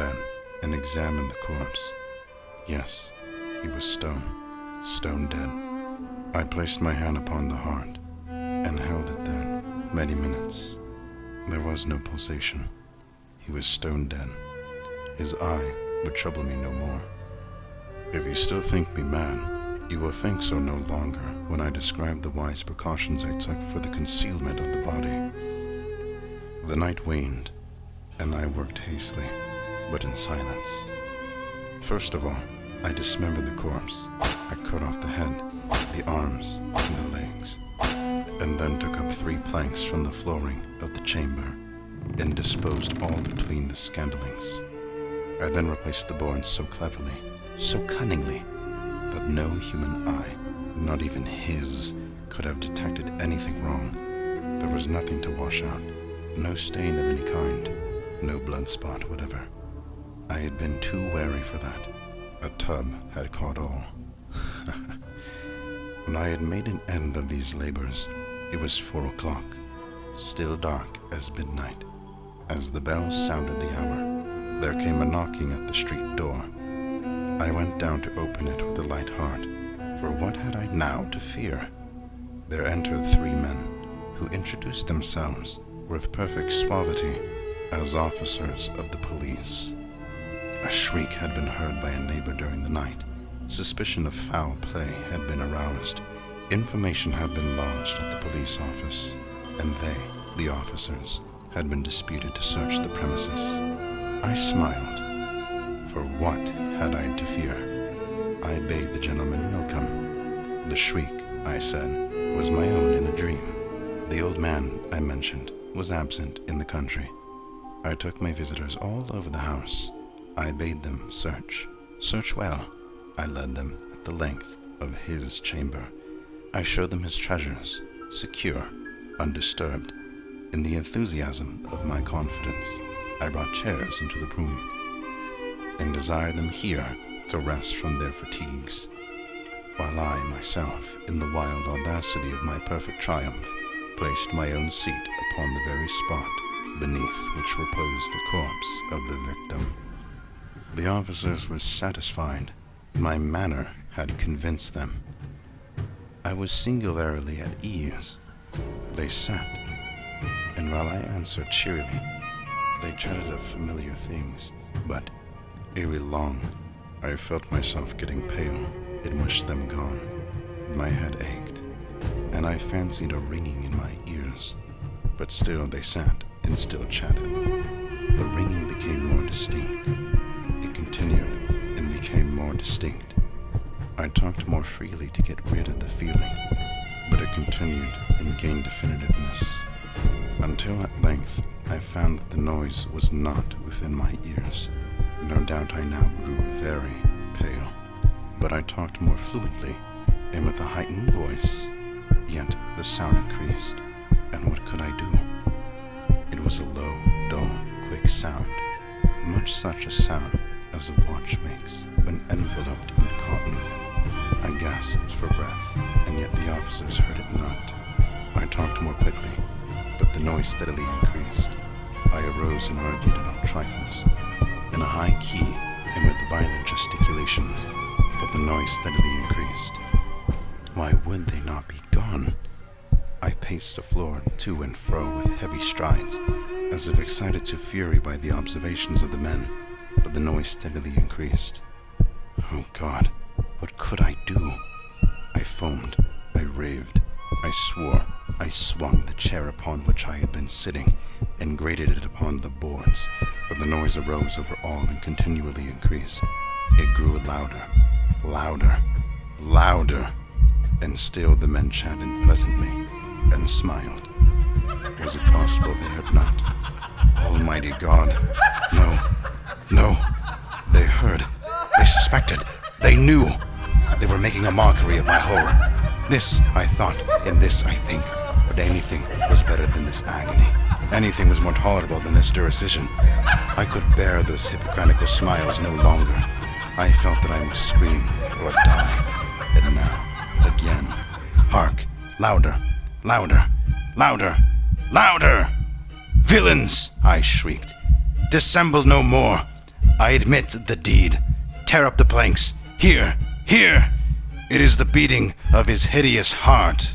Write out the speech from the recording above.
bed and examined the corpse. Yes, he was stone dead. I placed my hand upon the heart and held it there many minutes. There was no pulsation. He was stone dead. His eye would trouble me no more. If you still think me mad, you will think so no longer when I describe the wise precautions I took for the concealment of the body. The night waned, and I worked hastily, but in silence. First of all, I dismembered the corpse. I cut off the head, the arms, and the legs, and then took up 3 planks from the flooring of the chamber and disposed all between the scandalings. I then replaced the boards so cleverly, so cunningly, that no human eye, not even his, could have detected anything wrong. There was nothing to wash out, no stain of any kind, no blood spot whatever. I had been too wary for that. A tub had caught all. When I had made an end of these labors, it was 4 o'clock, still dark as midnight. As the bells sounded the hour, there came a knocking at the street door. I went down to open it with a light heart, for what had I now to fear? There entered 3 men, who introduced themselves with perfect suavity as officers of the police. A shriek had been heard by a neighbor during the night. Suspicion of foul play had been aroused. Information had been lodged at the police office, and they, the officers, had been disputed to search the premises. I smiled, for what had I to fear? I bade the gentleman welcome. The shriek, I said, was my own in a dream. The old man, I mentioned, was absent in the country. I took my visitors all over the house. I bade them search well. I led them at the length of his chamber. I showed them his treasures, secure, undisturbed. In the enthusiasm of my confidence, I brought chairs into the room, and desired them here to rest from their fatigues, while I myself, in the wild audacity of my perfect triumph, placed my own seat upon the very spot beneath which reposed the corpse of the victim. The officers were satisfied. My manner had convinced them. I was singularly at ease. They sat, and while I answered cheerily, they chatted of familiar things, but ere long I felt myself getting pale and wished them gone. My head ached, and I fancied a ringing in my ears, but still they sat and still chatted. The ringing became more distinct. It continued and became more distinct. I talked more freely to get rid of the feeling, but it continued and gained definitiveness, until at length I found that the noise was not within my ears. No doubt I now grew very pale, but I talked more fluently and with a heightened voice, yet the sound increased, and what could I do? It was a low, dull, quick sound, much such a sound as a watch makes when enveloped in cotton. I gasped for breath, and yet the officers heard it not. I talked more quickly, but the noise steadily increased. I arose and argued about trifles, in a high key and with violent gesticulations, but the noise steadily increased. Why would they not be gone? I paced the floor to and fro with heavy strides, as if excited to fury by the observations of the men, but the noise steadily increased. Oh God, what could I do? I foamed, I raved, I swore, I swung the chair upon which I had been sitting, and grated it upon the boards, but the noise arose over all and continually increased. It grew louder, louder, louder, and still the men chatted pleasantly, and smiled. Was it possible they had not? Almighty God, no, they heard, they suspected, they knew. They were making a mockery of my horror. This, I thought, and this, I think, but anything was better than this agony. Anything was more tolerable than this derisition. I could bear those hypocritical smiles no longer. I felt that I must scream or die. And now, again, hark, louder, louder, louder, louder! Villains, I shrieked, dissemble no more. I admit the deed. Tear up the planks. Here, here! It is the beating of his hideous heart.